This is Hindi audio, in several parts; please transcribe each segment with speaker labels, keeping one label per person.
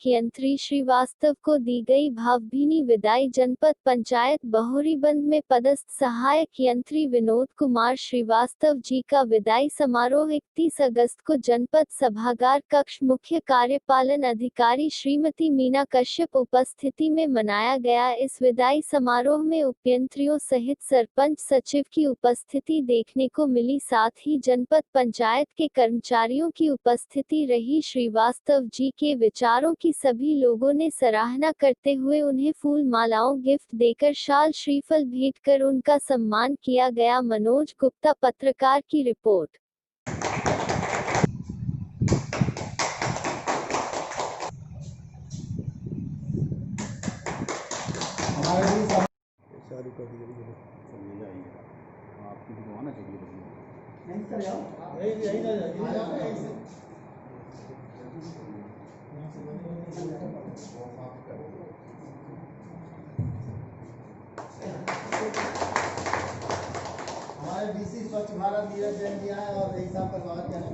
Speaker 1: यंत्री श्रीवास्तव को दी गई भावभीनी विदाई। जनपद पंचायत बहोरीबंद में पदस्थ सहायक यंत्री विनोद कुमार श्रीवास्तव जी का विदाई समारोह 31 अगस्त को जनपद सभागार कक्ष मुख्य कार्यपालन अधिकारी श्रीमती मीना कश्यप उपस्थिति में मनाया गया। इस विदाई समारोह में उपयंत्रियों सहित सरपंच सचिव की उपस्थिति देखने को मिली, साथ ही जनपद पंचायत के कर्मचारियों की उपस्थिति रही। श्रीवास्तव जी के विचारों की सभी लोगों ने सराहना करते हुए उन्हें फूल मालाओं गिफ्ट देकर शाल श्रीफल भेंट कर उनका सम्मान किया गया। मनोज गुप्ता, पत्रकार की रिपोर्ट।
Speaker 2: हमारे डीसी स्वच्छ भारत नीरज जैन जी आए और रईस साहब का स्वागत करें।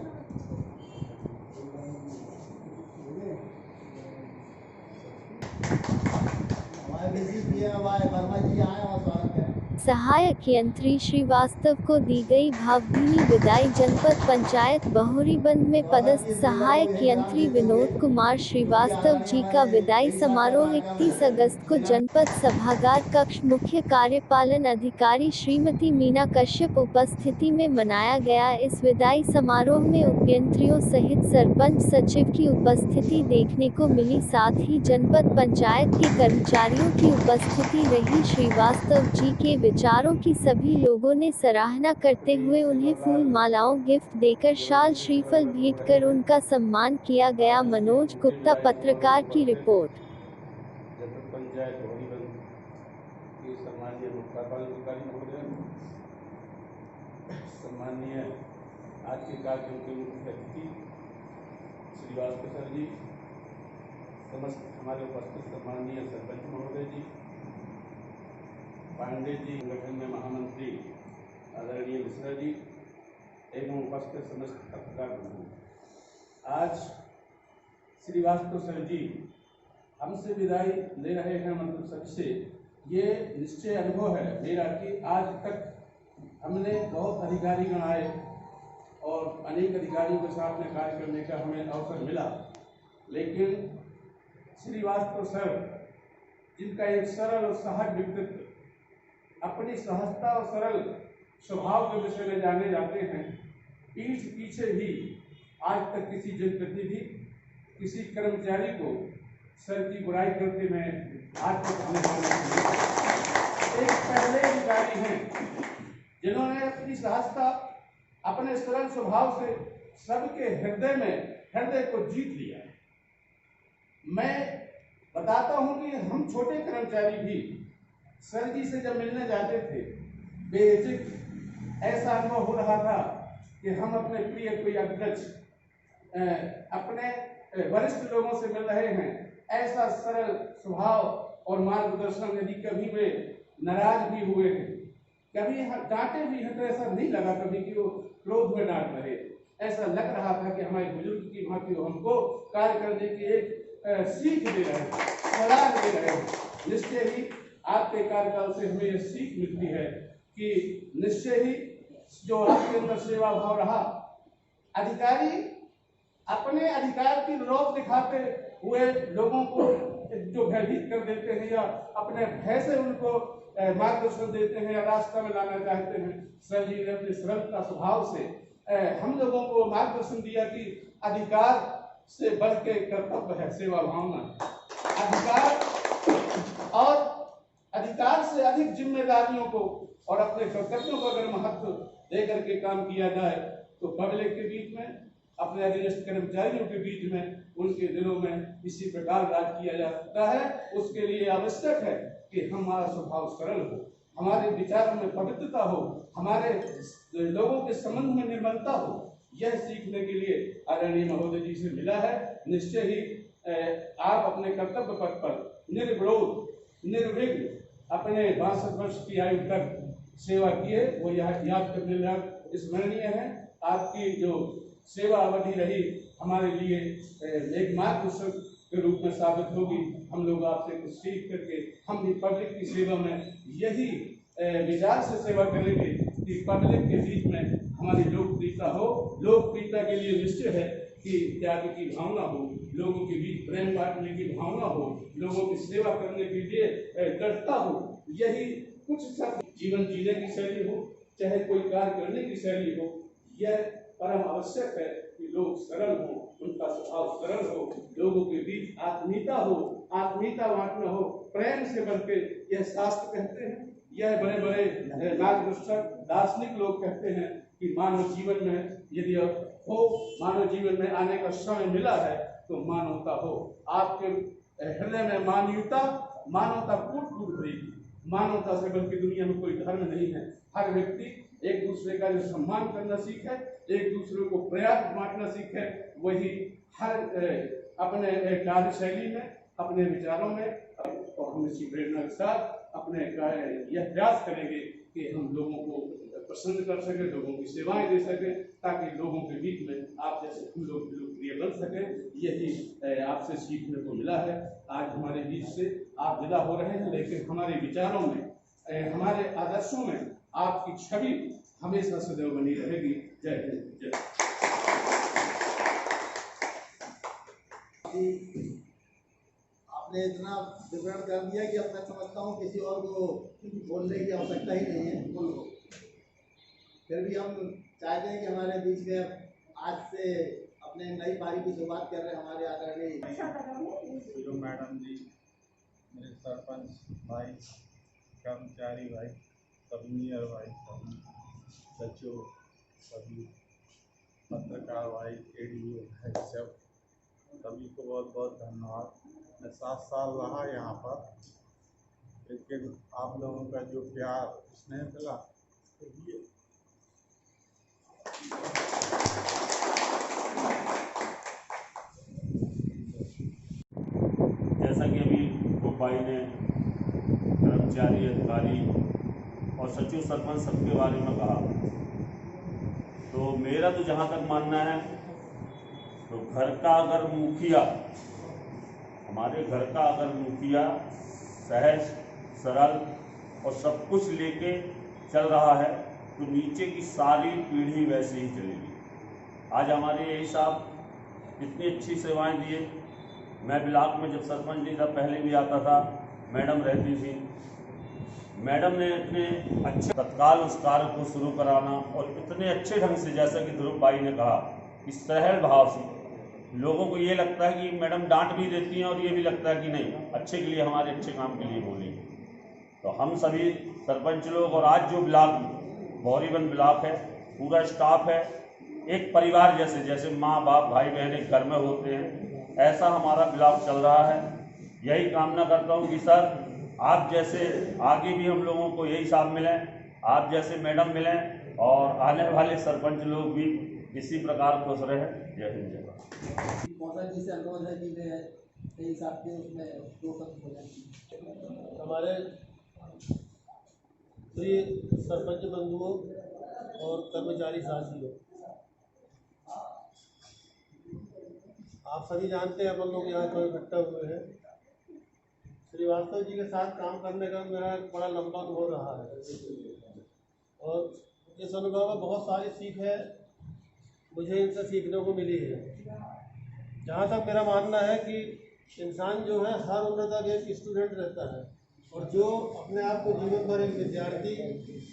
Speaker 2: हमारे डीसी वर्मा जी आए और स्वागत करें।
Speaker 1: सहायक यंत्री श्रीवास्तव को दी गई भावभीनी विदाई। जनपद पंचायत बहोरीबंद में पदस्थ सहायक यंत्री विनोद कुमार श्रीवास्तव जी का विदाई समारोह 31 अगस्त को जनपद सभागार कक्ष मुख्य कार्यपालन अधिकारी श्रीमती मीना कश्यप उपस्थिति में मनाया गया। इस विदाई समारोह में उपयंत्रियों सहित सरपंच सचिव की उपस्थिति देखने को मिली, साथ ही जनपद पंचायत के कर्मचारियों की उपस्थिति रही। श्रीवास्तव जी के विचारों की सभी लोगों ने सराहना करते हुए उन्हें फूल मालाओं गिफ्ट देकर शाल श्रीफल भेंट कर उनका सम्मान किया गया। मनोज गुप्ता, पत्रकार की रिपोर्ट।
Speaker 3: जनपद पंचायत बहोरीबंद के सम्मानीय मुख्य कार्यपालन अधिकारी महोदय, सम्मानीय आज के कार्यक्रम के मुख्य अतिथि श्रीवास्तव सर जी, समस्त हमारे उपस्थित सम्मानीय सरपंच महोदय जी, पांडे जी, संगठन में महामंत्री आदरणीय मिश्रा जी एवं उपस्थित समस्त पत्रकार बंधु, आज श्रीवास्तव सर जी हमसे विदाई ले रहे हैं। मतलब सबसे ये निश्चय अनुभव है मेरा कि आज तक हमने बहुत अधिकारी गण आए और अनेक अधिकारियों के साथ में कार्य करने का हमें अवसर मिला, लेकिन श्रीवास्तव सर जिनका एक सरल और सहज व्यक्तित्व, अपनी सहजता और सरल स्वभाव के विषय में जाने जाते हैं, पीठ पीछे भी आज तक किसी जनप्रतिनिधि, किसी कर्मचारी को सर की बुराई करते मैं आज तक एक पहले अधिकारी हैं जिन्होंने अपनी सहजता, अपने सरल स्वभाव से सबके हृदय को जीत लिया। मैं बताता हूं कि हम छोटे कर्मचारी भी सर जी से जब मिलने जाते थे, बेहिचक ऐसा अनुभव हो रहा था कि हम अपने प्रिय कोई अग्रज, अपने वरिष्ठ लोगों से मिल रहे हैं। ऐसा सरल स्वभाव और मार्गदर्शन, यदि कभी वे नाराज भी हुए हैं, कभी डांटे भी हैं, तो ऐसा नहीं लगा कभी कि वो क्रोध में डांट रहे। ऐसा लग रहा था कि हमारे बुजुर्ग की भांति हमको कार्य करने की एक सीख दे रहे हैं, सलाह दे रहे हैं। निश्चय ही आपके कार्यकाल से हमें यह सीख मिलती है कि निश्चय ही जो आपके अंदर सेवा भाव रहा, अधिकारी अपने अधिकार की रौब दिखाते हुए लोगों को जो भयभीत कर देते हैं या अपने भय से उनको मार्गदर्शन देते हैं या रास्ता में लाना चाहते हैं, सर जी ने अपने सरलता स्वभाव से हम लोगों को मार्गदर्शन दिया कि अधिकार से बढ़ के कर्तव्य है सेवा भावना। अधिकार से अधिक जिम्मेदारियों को और अपने कर्तव्यों को अगर महत्व देकर के काम किया जाए तो पब्लिक के बीच में, अपने अधीनस्थ कर्मचारियों के बीच में, उनके दिलों में इसी प्रकार राज किया जा सकता है। उसके लिए आवश्यक है कि हमारा स्वभाव सरल हो, हमारे विचारों में पवित्रता हो, हमारे लोगों के संबंध में निर्मलता हो। यह सीखने के लिए आदरणीय महोदय जी से मिला है। निश्चय ही आप अपने कर्तव्य पथ पर निर्विरोध निर्विघ्न अपने 62 वर्ष की आयु तक सेवा किए, वो यह याद करने लायक स्मरणीय है। आपकी जो सेवा अवधि रही हमारे लिए एक मार्गदर्शक के रूप में साबित होगी। हम लोग आपसे कुछ सीख करके हम भी पब्लिक की सेवा में यही विचार से सेवा करेंगे कि पब्लिक के बीच में हमारी लोकप्रियता हो। लोकप्रियता के लिए निश्चय है कि त्याग की भावना हो, लोगों के बीच प्रेम बांटने की भावना हो, लोगों की सेवा करने के लिए दृढ़ता हो। यही कुछ सब जीवन जीने की शैली हो, चाहे कोई कार्य करने की शैली हो, यह परम आवश्यक है कि लोग सरल हो, उनका स्वभाव सरल हो, लोगों के बीच आत्मीयता हो, आत्मीयता बांटना हो, प्रेम से बढ़के यह शास्त्र कहते हैं, यह बड़े बड़े मार्गदर्शक दार्शनिक लोग कहते हैं कि मानव जीवन में यदि हो, मानव जीवन में आने का समय मिला है तो मानवता हो। आपके हृदय में मानवता कूट कूट भरेगी। मानवता से बल्कि दुनिया में कोई धर्म नहीं है। हर व्यक्ति एक दूसरे का जो सम्मान करना सीखे, एक दूसरे को प्रयास बांटना सीखे, वही हर अपने कार्यशैली में, अपने विचारों में, और हम इसी प्रेरणा के साथ अपने यह प्रयास करेंगे कि हम लोगों को प्रसन्न कर सके, लोगों की सेवाएं दे सके, ताकि लोगों के बीच में आप जैसे हम लोग लोकप्रिय बन सके। यही आपसे सीखने को मिला है। आज हमारे बीच से आप विदा हो रहे हैं, लेकिन हमारे विचारों में, हमारे आदर्शों में आपकी छवि हमेशा सदैव बनी रहेगी। जय हिंद, जय।
Speaker 2: आपने इतना विवरण कर दिया कि अब मैं समझता हूँ किसी और को बोलने की आवश्यकता ही नहीं है। फिर भी हम चाहते हैं कि हमारे बीच में आज से अपने नई पारी की शुरुआत कर रहे हैं हमारे आदरणीय
Speaker 4: मैडम जी, मेरे सरपंच भाई, कर्मचारी भाई, इंजीनियर भाई, सचिव, सभी पत्रकार भाई, एडीओ भाई, सभी को बहुत बहुत धन्यवाद। मैं 7 साल रहा यहाँ पर, लेकिन आप लोगों का जो प्यार स्नेह मिला,
Speaker 5: जैसा कि अभी गोपाई ने कर्मचारी, अधिकारी और सचिव, सरपंच सबके बारे में कहा, तो मेरा तो जहाँ तक मानना है, तो घर का अगर मुखिया, हमारे घर का अगर मुखिया सहज, सरल और सब कुछ लेके चल रहा है, तो नीचे की सारी पीढ़ी वैसे ही चलेगी। आज हमारे यही साहब इतनी अच्छी सेवाएं दिए। मैं ब्लॉक में जब सरपंच नहीं था, पहले भी आता था, मैडम रहती थी। मैडम ने इतने अच्छे तत्काल उस कार्य को शुरू कराना, और इतने अच्छे ढंग से, जैसा कि ध्रुव भाई ने कहा, कि सरल भाव से लोगों को ये लगता है कि मैडम डांट भी देती हैं, और ये भी लगता है कि नहीं, अच्छे के लिए, हमारे अच्छे काम के लिए बोली। तो हम सभी सरपंच लोग, और आज जो ब्लॉक बहोरीबंद ब्लॉक है, पूरा स्टाफ है, एक परिवार जैसे, जैसे माँ बाप भाई बहन घर में होते हैं, ऐसा हमारा ब्लॉक चल रहा है। यही कामना करता हूँ कि सर, आप जैसे आगे भी हम लोगों को यही साथ मिलें, आप जैसे मैडम मिलें, और आने वाले सरपंच लोग भी इसी प्रकार खुश रहे। जय हिंद, जय भारत।
Speaker 2: मौसा जी से अनुरोध है कि वे कई साथ के उसमें 2 शब्द बोलें।
Speaker 6: हमारे प्रिय सरपंच बंधुओं और कर्मचारी साथियों, आप सभी जानते हैं, अपन लोग यहाँ पर इकट्ठा हुए हैं। श्रीवास्तव जी के साथ काम करने का मेरा एक बड़ा लंबा अनुभव रहा है, और इस अनुभव में बहुत सारी सीख है मुझे इनसे सीखने को मिली है। जहाँ तक मेरा मानना है कि इंसान जो है, हर उम्र तक एक स्टूडेंट रहता है, और जो अपने आप को जीवन भर एक विद्यार्थी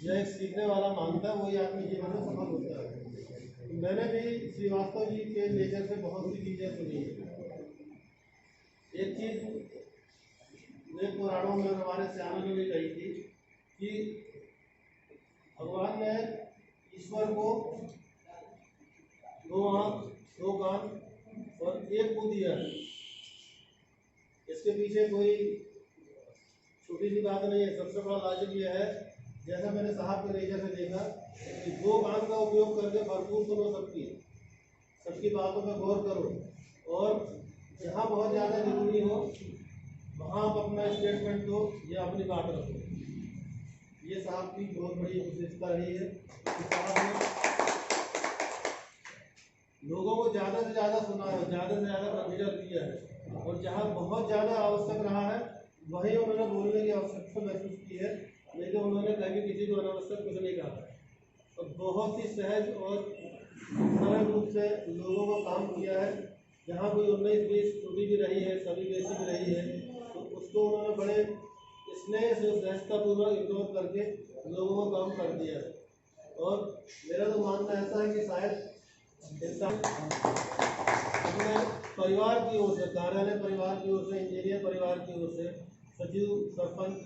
Speaker 6: या एक सीखने वाला मानता है, वही आदमी जीवन में सफल होता है। मैंने भी श्रीवास्तव जी के नेचर से बहुत सी चीज़ें सुनी है। एक चीज़ वेद पुराणों में हमारे श्यामा ने भी कही थी कि भगवान ने ईश्वर को 2 आँख, 2 कान और 1 मुँह दिया है। इसके पीछे कोई छोटी सी बात नहीं है। सबसे बड़ा लॉजिक यह है, जैसा मैंने साहब के नेचर से देखा, कि 2 कान का उपयोग करके भरपूर सुनो सबकी बातों पर गौर करो, और जहाँ बहुत ज़्यादा जरूरी हो वहाँ आप अपना स्टेटमेंट दो या अपनी बात रखो। ये साहब की बहुत बड़ी विशेषता रही है। साहब ने लोगों को ज़्यादा से ज़्यादा सुना है, ज़्यादा से ज़्यादा कंसिडर किया है, और जहाँ बहुत ज़्यादा आवश्यक रहा है वहीं उन्होंने बोलने की आवश्यकता महसूस की है, लेकिन उन्होंने कभी किसी को अनावश्यक कुछ नहीं कहा है और बहुत ही सहज और सरल रूप से लोगों को काम किया है। जहाँ कोई 19-20 त्रुटि भी रही है, सभी जैसी भी रही है, तो उसको उन्होंने बड़े स्नेह से सहजतापूर्वक इग्नोर करके लोगों को काम कर दिया है। और मेरा तो मानना ऐसा है कि शायद इंसान अपने परिवार की ओर से, कार्यालय परिवार की ओर से, इंजीनियर परिवार की ओर से, सचिव, सरपंच,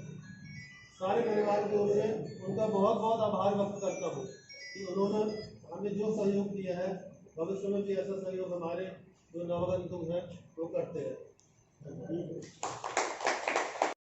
Speaker 6: सारे परिवार की ओर से उनका बहुत बहुत आभार व्यक्त करता हूँ कि उन्होंने हमें जो सहयोग दिया है, भविष्य में भी ऐसा सहयोग हमारे जो नवागंतुक हैं वो करते हैं।